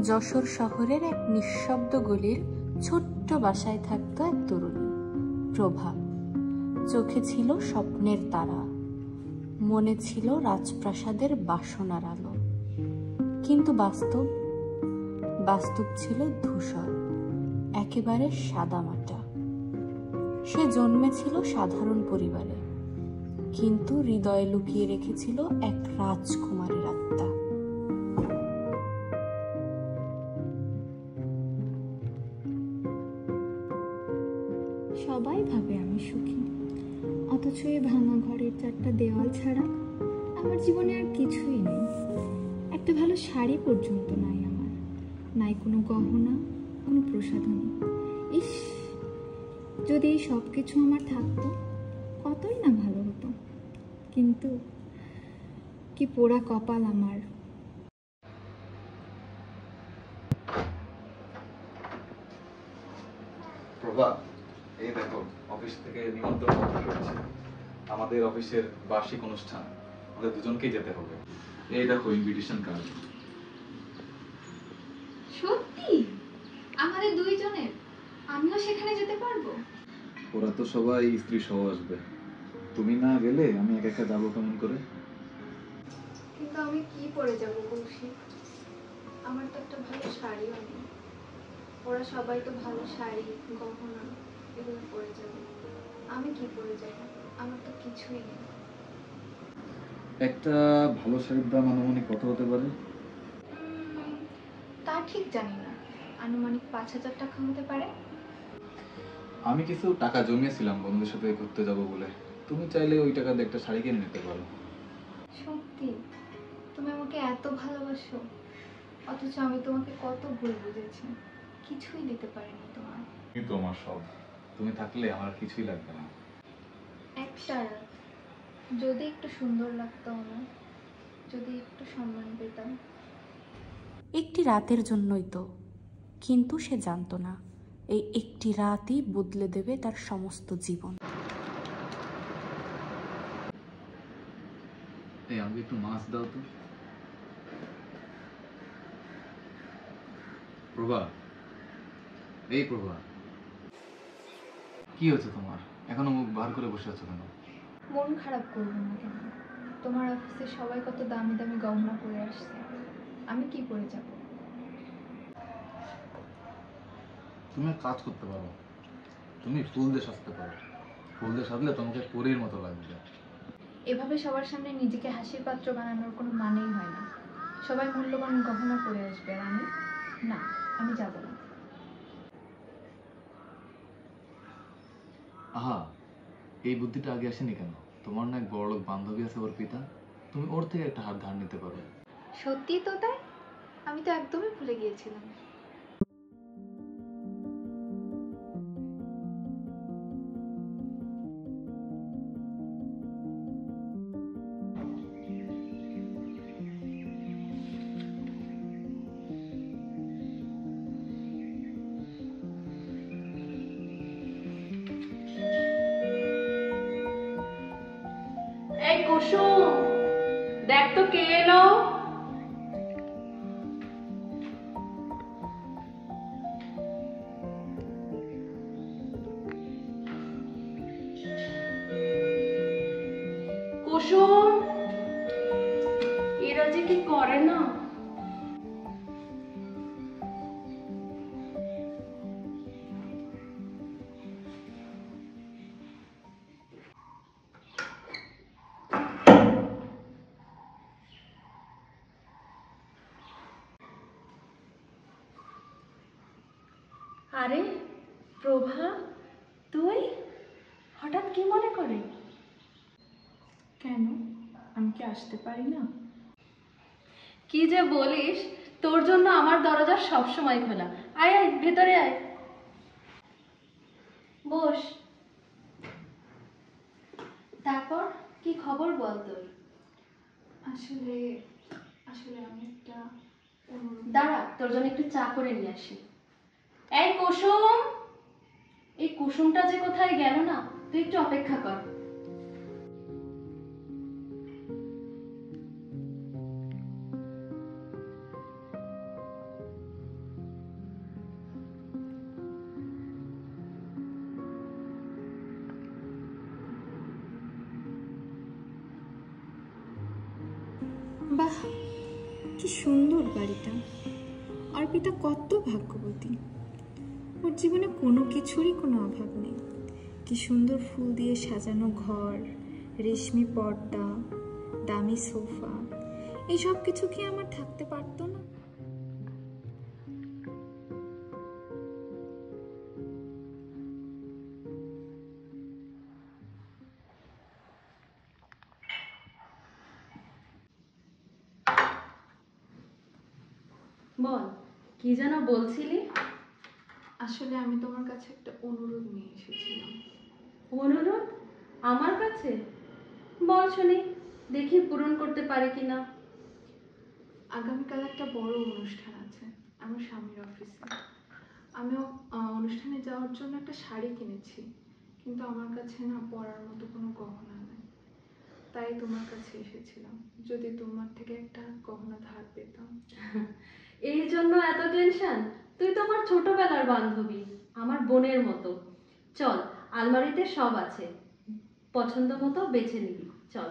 যশোর শহরের এক নিঃশব্দ গলির ছোট্ট বাসায় থাকতো এক তরুণী, প্রভা। চোখে ছিল স্বপ্নের তারা, মনে ছিল রাজপ্রাসাদের বাসনার আলো। কিন্তু বাস্তব ছিল ধূসর, একেবারে সাদামাটা। সে জন্মেছিল সাধারণ পরিবারে, কিন্তু হৃদয়ে লুকিয়ে রেখেছিল এক রাজকুমারীর আত্মা। সবাই ভাবে আমি সুখী, অথচ এই ভাঙা ঘরের চারটা দেওয়াল ছাড়া আমার জীবনে আর কিছুই নেই। একটা ভালো শাড়ি পর্যন্ত নাই আমার, নাই কোনো গহনা, কোনো প্রসাধনী। ইস, যদি এই সব কিছু আমার থাকতো কতই না ভালো হতো। কিন্তু কি পোড়া কপাল আমার। প্রভা, এই দেখো অফিস থেকে নিমন্ত্রণ করেছে। আমাদের অফিসের বার্ষিক অনুষ্ঠান, আমাদের দুজনকেই যেতে হবে। এই দেখো ইনভিটেশন কার্ড। সত্যি আমাদের দুইজনের? আমিও সেখানে যেতে পারবো? ওরা তো সবাই স্ত্রী সহ আসবে, তুমি না গেলে আমি একা একা যাবো কেমন করে? কিন্তু আমি কি পরে যাবো কৌশিক? আমার তো একটা ভালো শাড়িও নেই। ওরা সবাই তো ভালো শাড়ি, গহনা এগুলো পরে যাবে, আমি কি পরে যাব? আমার তো কিছুই নেই। একটা ভালো শাড়ির দাম আনুমানিক কত হতে পারে? তা ঠিক জানি না, আনুমানিক 5,000 টাকা হতে পারে। আমি কিছু টাকা জমিয়েছিলাম বন্ধুদের সাথে ঘুরতে যাব বলে, তুমি চাইলে ওই টাকা দিয়ে একটা শাড়ি কিনে নিতে পারো। সত্যি তুমি আমাকে এত ভালোবাসো, অথচ আমি তোমাকে কত ভুল বুঝেছি, কিছুই দিতে পারিনি তোমার। কিন্তু আমার সব, তুমি থাকলে আমার কিছুই লাগবে না। একটা রাত যদি একটু সুন্দর লাগতো আমার, যদি একটু সম্মান পেতাম। একটি রাতের জন্যই তো, কিন্তু সে জানতো না এই একটি রাতই বদলে দেবে তার সমস্ত জীবন। এই আমাকে একটু মাছ দাও তো। প্রভা, এই প্রভা, কি হচ্ছে তোমার? এখনো মুখ বার করে বসে আছো কেন? মন খারাপ করবো না কেন? তোমার অফিসে সবাই কত দামি দামি গহনা পরে আসছে, আমি কি পরে যাব? তুমি এক কাজ করতে পারো, তুমি ফুল দিয়ে সাজতে পারো। ফুল দিয়ে সাজলে তোমাকে পরীর মতো লাগবে। এভাবে সবার সামনে নিজেকে হাসির পাত্র বানানোর কোনো মানেই হয় না। সবাই মূল্যবান গহনা পরে আসবে আর আমি না, আমি যাব না। আহা, এই বুদ্ধিটা আগে আসেনি কেন? তোমার না এক বড়লোক বান্ধবী আছে, ওর পিতা, তুমি ওর থেকে একটা হাত ধার নিতে পারো। সত্যি তো তাই, আমি তো একদমই ভুলে গিয়েছিলাম। এই কুসুম, দেখ তো কে এলো। কুসুম, এরা যে কি করে না। আরে প্রভা, তুই হঠাৎ কি মনে করে? কেন, আমি কি আসতে পারি না? কি যে বলিস, তোর জন্য আমার দরজা সবসময় খোলা। আয় আয়, ভেতরে আয়, বস। তারপর কি খবর বল তোর? আসলে আমি একটা দাঁড়া, তোর জন্য একটু চা করে নিয়ে আসি। এই কুসুম, এই কুসুমটা যে কোথায় গেল না, তুই একটু অপেক্ষা কর। বাহ, কি সুন্দর বাড়িটা। অর্পিতা কত ভাগ্যবতী, ওর জীবনে কোনো কিছুরই কোনো অভাব নেই। কি সুন্দর ফুল দিয়ে সাজানো ঘর, রেশমি পর্দা, দামি সোফা, এইসব কিছু কি আমার থাকতে পারতো না? বল, কি যেন বলছিলি? আসলে আমি তোমার কাছে একটা অনুরোধ নিয়ে এসেছিলাম। অনুরোধ? আমার কাছে? বল শুনি, দেখি পূরণ করতে পারি কিনা। আগামীকাল একটা বড় অনুষ্ঠান আছে আমার স্বামীর অফিসে। আমিও অনুষ্ঠানে যাওয়ার জন্য একটা শাড়ি কিনেছি, কিন্তু আমার কাছে না পরার মতো কোনো গহনা নেই। তাই তোমার কাছে এসেছিলাম, যদি তোমার থেকে একটা গহনা ধার পেতাম। এই জন্য এত টেনশন? তুই তো আমার ছোটবেলার বান্ধবী, আমার বোনের মতো। চল, আলমারিতে সব আছে, পছন্দ মতো বেছে নিবি। চল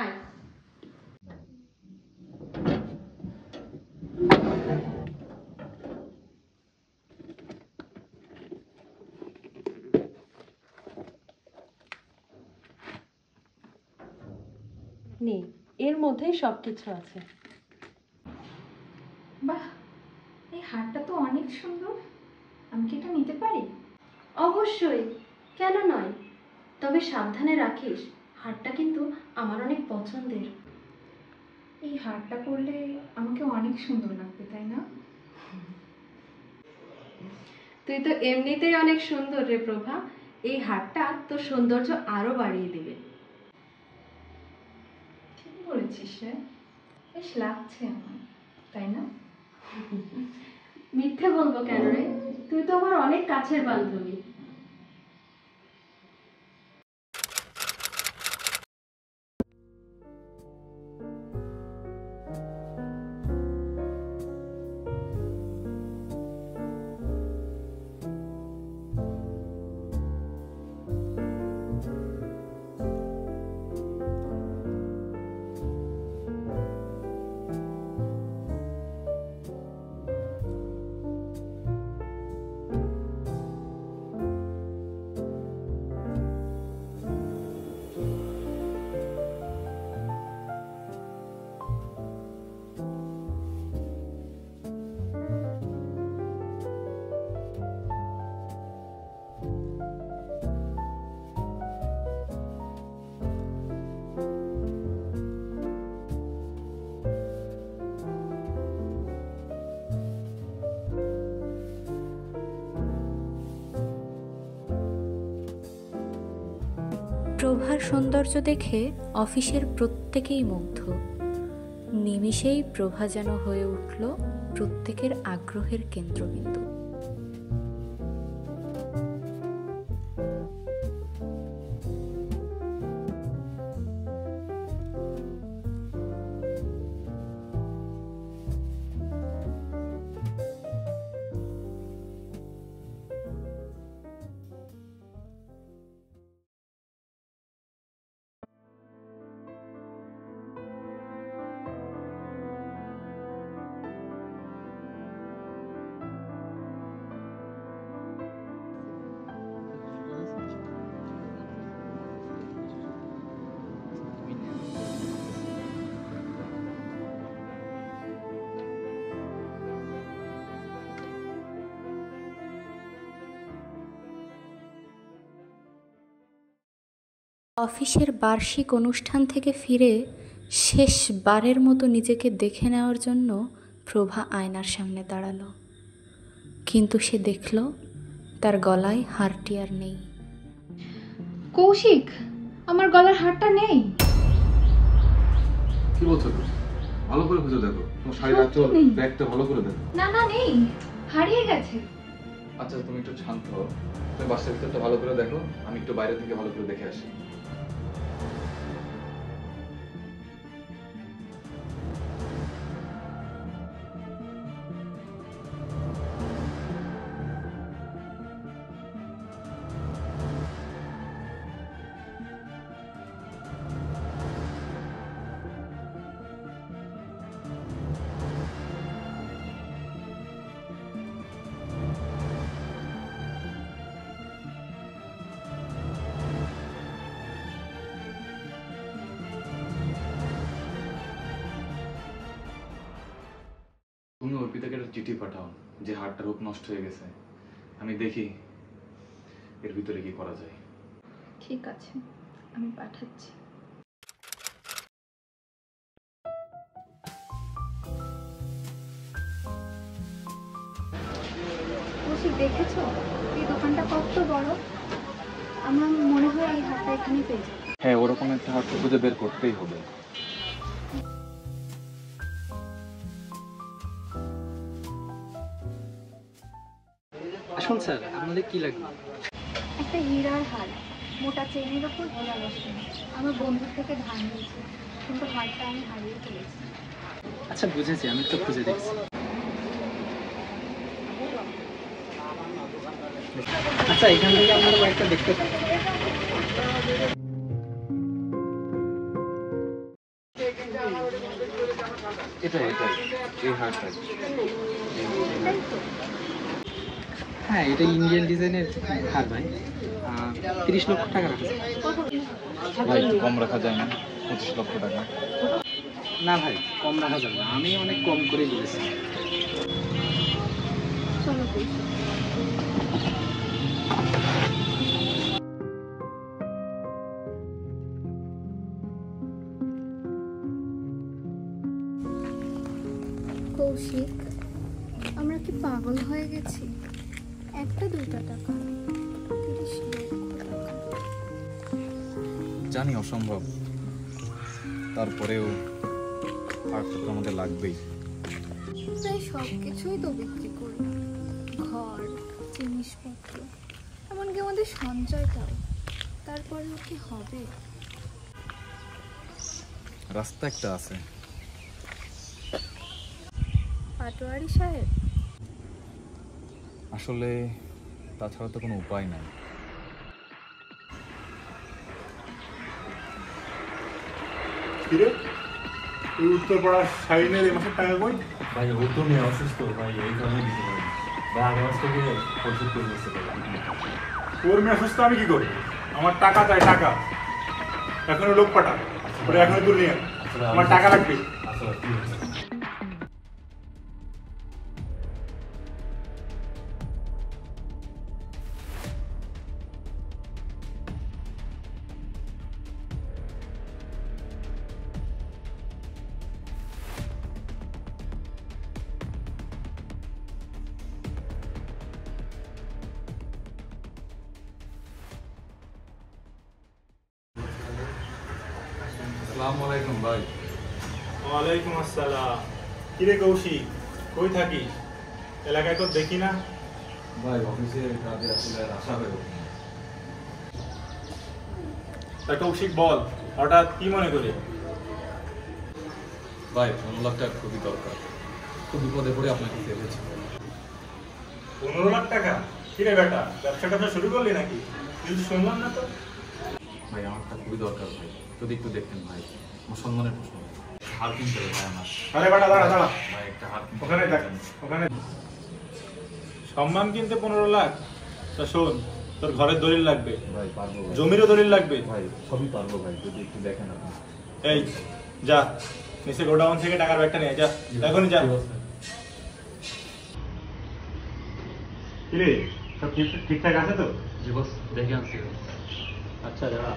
আয়। নে, এর মধ্যেই সবকিছু আছে। বাহ, এই হারটা তো অনেক সুন্দর, আমি কি এটা নিতে পারি? অবশ্যই, কেন নয়? তবে সাবধানে রাখিস, হারটা কিন্তু আমার অনেক পছন্দের। এই হারটা পরলে আমাকে অনেক সুন্দর লাগবে, তাই না? তুই তো এমনিতেই অনেক সুন্দর রে প্রভা, এই হারটা তোর সৌন্দর্য আরো বাড়িয়ে দিবে। ঠিক বলেছিস রে, বেশ লাগছে আমার, তাই না? মিথ্যে বলবো কেন রে, তুই তো আমার অনেক কাছের বান্ধবী। প্রভার সৌন্দর্য দেখে অফিসের প্রত্যেকেই মুগ্ধ। নিমিষেই প্রভা যেন হয়ে উঠল প্রত্যেকের আগ্রহের কেন্দ্রবিন্দু। অফিসের বার্ষিক অনুষ্ঠান থেকে ফিরে শেষবারের মতো নিজেকে দেখে নেওয়ার জন্য প্রভা আয়নার সামনে দাঁড়ালো, কিন্তু সে দেখল তার গলায় হারটি আর নেই। কৌশিক, আমার গলার হারটা নেই। কি বলছো তুমি? ভালো করে খুঁজে দেখো, তোমার শাড়ির আঁচল, ব্যাগটা ভালো করে দেখো। না না, নেই, হারিয়ে গেছে। আচ্ছা, তুমি একটু শান্ত হও, তুমি বাসার ভিতরটা ভালো করে দেখো, আমি একটু বাইরে থেকে ভালো করে দেখে আসি। অর্পিতাকে একটা চিঠি পাঠাও যে হাড়টার রূপ নষ্ট হয়ে গেছে, আমি দেখি এর ভিতরে কি করা যায়। ঠিক আছে, আমি পাঠাচ্ছি। কৌশিক, দেখেছো এই দোকানটা কত বড়? আমার মনে হয় এই হাটটা এখানেই পেয়ে যাবে। হ্যাঁ, ওরকম একটা হাট খুঁজে বের করতেই হবে। আসুন স্যার, আপনাদের কি লাগবে? একটা হীরার হার, মোটা চেনের ওপর হীরা বসানো। আমার বন্ধুর থেকে ধার নিয়েছি, কিন্তু হারটা আমি হারিয়ে ফেলেছি। আচ্ছা বুঝেছি, আমি একটু খুঁজে দেখছি। আচ্ছা, এখান থেকে আপনারা একটা দেখতে পাবেন। এটাই এই হারটা। হ্যাঁ, এটা ইন্ডিয়ান ডিজাইনের হার ভাই। 30 লক্ষ টাকা রাখা যায়। ভাই একটু কম রাখা যায় না? 25 লক্ষ টাকা। না ভাই, কম রাখা যাবে না, আমি অনেক কম করে বলেছি। চলো কৌশিক। কৌশিক, আমরা কি পাগল হয়ে গেছি? একটা দুইটা টাকা, 30 লক্ষ টাকা। জানি অসম্ভব, তারপরেও হারটা তো আমাদের লাগবেই। প্রায় সব কিছুই তো বিক্রি করি, ঘর, জিনিসপত্র, এমনকি আমাদের সঞ্চয়টাও। তারপরেও কি হবে? রাস্তা একটা আছে। পাটোয়ারি সাহেব, আসলে তাছাড়া তো কোনো উপায় নাই। কিরে, এই উত্তরপাড়ার শাহিনের এই মাসের টাকা কই? ভাই ও তো মেয়ে অসুস্থ ভাই, এই কারণে দিতে পারি ভাই। আগে মাস থেকে পরিশোধ করে দিতে পারি। ওর মেয়ে অসুস্থ, আমি কি করবো? আমার টাকা চাই, টাকা। এখনো লোক পাঠা, ওরা এখনো তুল নিয়ে। আমার টাকা লাগবে। আচ্ছা ঠিক আছে। আসসালামু আলাইকুম ভাই। ওয়ালাইকুম আসসালাম। কিরে কৌশিক, কই থাকিস? এলাকায় তো দেখি না। ভাই অফিসের কাজে আসলে আর আসা হয়ে ওঠে না। তা কৌশিক বল, হঠাৎ কি মনে করে? ভাই 15 লাখ টাকা খুবই দরকার, খুব বিপদে পড়ে আপনার কাছে এসেছি। 15 লাখ টাকা? কিরে বেটা, ব্যবসাটা তো শুরু করলি নাকি? কিছু শুনলাম না তো। ভাই আমারটা খুবই দরকার ভাই, যদি একটু দেখতেন ভাই, আমার সম্মানের প্রশ্ন। হার কিনতে হবে ভাই আমার। আরে বেটা, দাঁড়া দাঁড়া, ভাই একটা হার কিনতে ওখানে দেখ, ওখানে। সম্মান কিনতে 15 লাখ? তা শোন, তোর ঘরের দলিল লাগবে, ভাই পারবো ভাই। জমিরও দলিল লাগবে। ভাই সবই পারবো ভাই, যদি একটু দেখেন আপনি। এই যা, নিচে গোডাউন থেকে টাকার ব্যাগটা নিয়ে যা, এখনই যা। কিরে, সব ঠিকঠাক আছে তো? জি বস, দেখে আনছি। আচ্ছা দাঁড়া,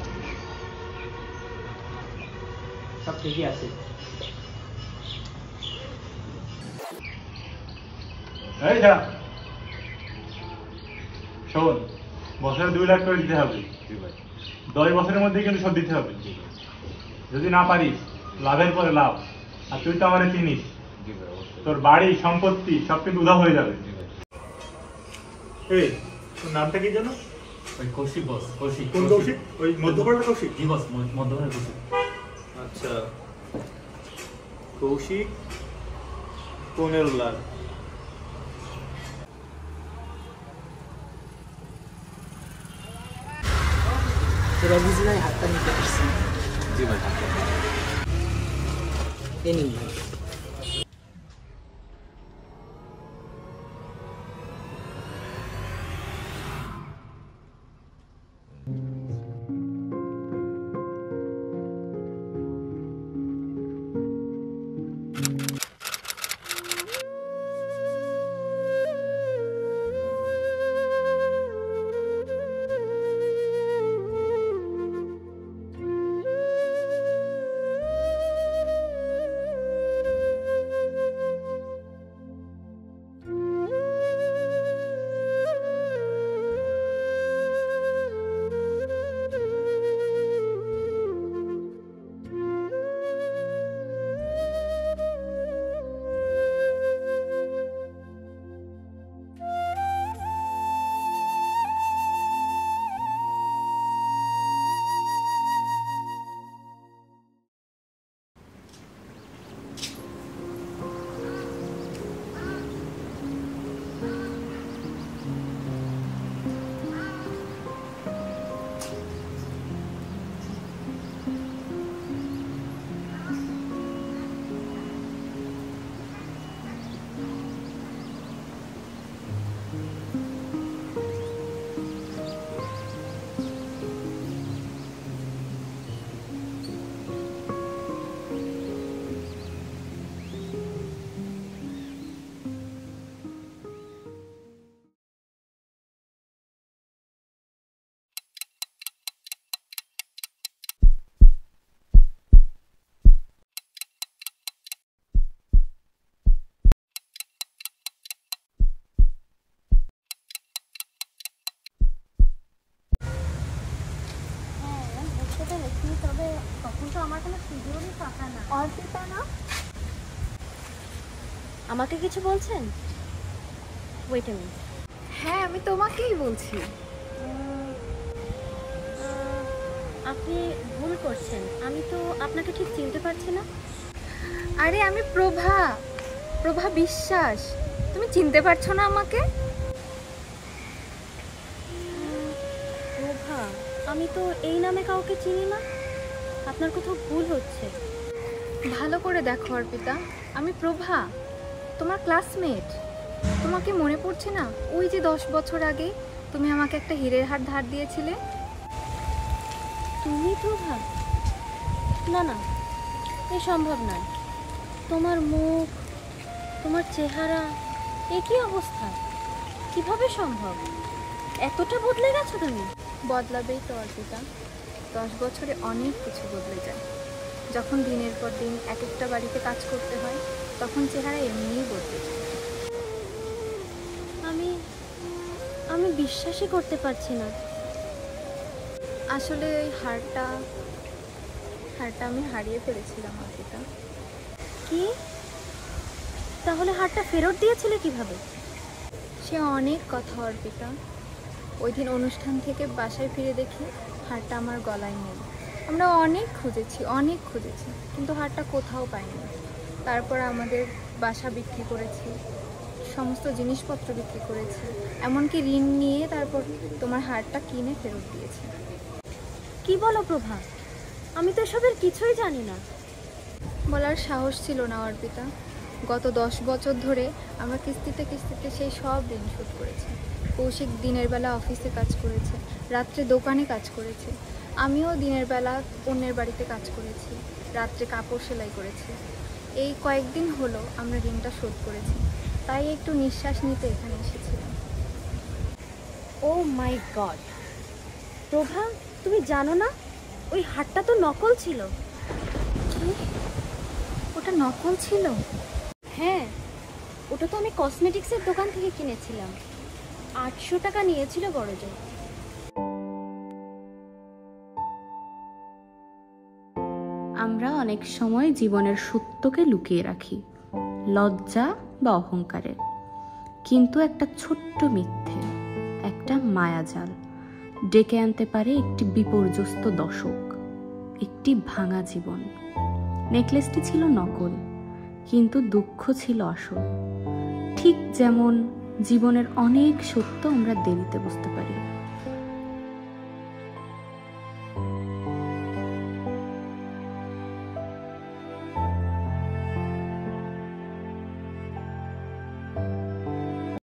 সব ঠিকই আছে। এই যা, শোন, বছরে 2 লাখ করে দিতে হবে। জি ভাই। 10 বছরের মধ্যে কিন্তু সব দিতে হবে। যদি না পারিস, লাভের পরে লাভ। আর তুই তো আমারে চিনিস, জি ভাই অবশ্যই। তোর বাড়ি সম্পত্তি সব কিন্তু উধাও হয়ে যাবে। জি ভাই। এই, তোর নামটা কি জানো? ওই কৌশিক বস, কৌশিক। কোন কৌশিক? ওই মধ্যপাড়ার কৌশিক? জি বস, মধ্যমের কৌশিক। আচ্ছা, কৌশিক 15 লাখ। তোরা বুঝলাই হাতটা নিতে পারছি। জি ভাই। এই নিন ভাই। কিন্তু আমার কোনো শিডিউলই ফাঁকা না। অর্পিতা না? আমাকে কিছু বলছেন? Wait a minute. হ্যাঁ, আমি তোমাকেই বলছি। আপনি ভুল করছেন, আমি তো আপনাকে ঠিক চিনতে পারছি না। আরে আমি প্রভা, প্রভা বিশ্বাস। তুমি চিনতে পারছো না আমাকে? প্রভা? আমি তো এই নামে কাউকে চিনি না, আপনার কোথাও ভুল হচ্ছে। ভালো করে দেখো অর্পিতা, আমি প্রভা, তোমার ক্লাসমেট। তোমাকে মনে পড়ছে না ওই যে 10 বছর আগে তুমি আমাকে একটা হীরের হার ধার দিয়েছিলে? তুমি প্রভা? না না, এ সম্ভব নয়। তোমার মুখ, তোমার চেহারা, একই অবস্থা, কিভাবে সম্ভব? এতটা বদলে গেছো তুমি? বদলাবেই তো অর্পিতা, 10 বছরে অনেক কিছু বদলে যায়। যখন দিনের পর দিন এক একটা বাড়িতে কাজ করতে হয়, তখন চেহারা এমনিই বদলে যায়। আমি বিশ্বাসই করতে পারছি না। আসলে ওই হারটা আমি হারিয়ে ফেলেছিলাম অর্পিতা। কি? তাহলে হারটা ফেরত দিয়েছিলে কিভাবে? সে অনেক কথা অর্পিতা। ওই দিন অনুষ্ঠান থেকে বাসায় ফিরে দেখি হারটা আমার গলায় নেই। আমরা অনেক খুঁজেছি, কিন্তু হারটা কোথাও পাইনি। তারপর আমাদের বাসা বিক্রি করেছি, সমস্ত জিনিসপত্র বিক্রি করেছি, এমনকি ঋণ নিয়ে তারপর তোমার হারটা কিনে ফেরত দিয়েছি। কি বলো প্রভা? আমি তো এসবের কিছুই জানি না। বলার সাহস ছিল না অর্পিতা। গত 10 বছর ধরে আমরা কিস্তিতে সেই সব ঋণ শোধ করেছি। কৌশিক দিনের বেলা অফিসে কাজ করেছে, রাত্রে দোকানে কাজ করেছে। আমিও দিনের বেলা অন্যের বাড়িতে কাজ করেছি, রাত্রে কাপড় সেলাই করেছি। এই কয়েকদিন হলো আমরা ঋণটা শোধ করেছি, তাই একটু নিঃশ্বাস নিতে এখানে এসেছিলাম। ও মাই গড! প্রভা, তুমি জানো না ওই হারটা তো নকল ছিল। কি? ওটা নকল ছিল? হ্যাঁ, ওটা তো আমি কসমেটিক্সের দোকান থেকে কিনেছিলাম। 800 টাকা নিয়েছিল বড়জোর। আমরা অনেক সময় জীবনের সত্যকে লুকিয়ে রাখি, লজ্জা বা অহংকারে। কিন্তু একটা ছোট্ট মিথ্যে, একটা মায়াজাল ডেকে আনতে পারে একটি বিপর্যস্ত দশক, একটি ভাঙা জীবন। নেকলেসটি ছিল নকল, কিন্তু দুঃখ ছিল আসল। ঠিক যেমন জীবনের অনেক সত্য আমরা দেরিতে বুঝতে পারি।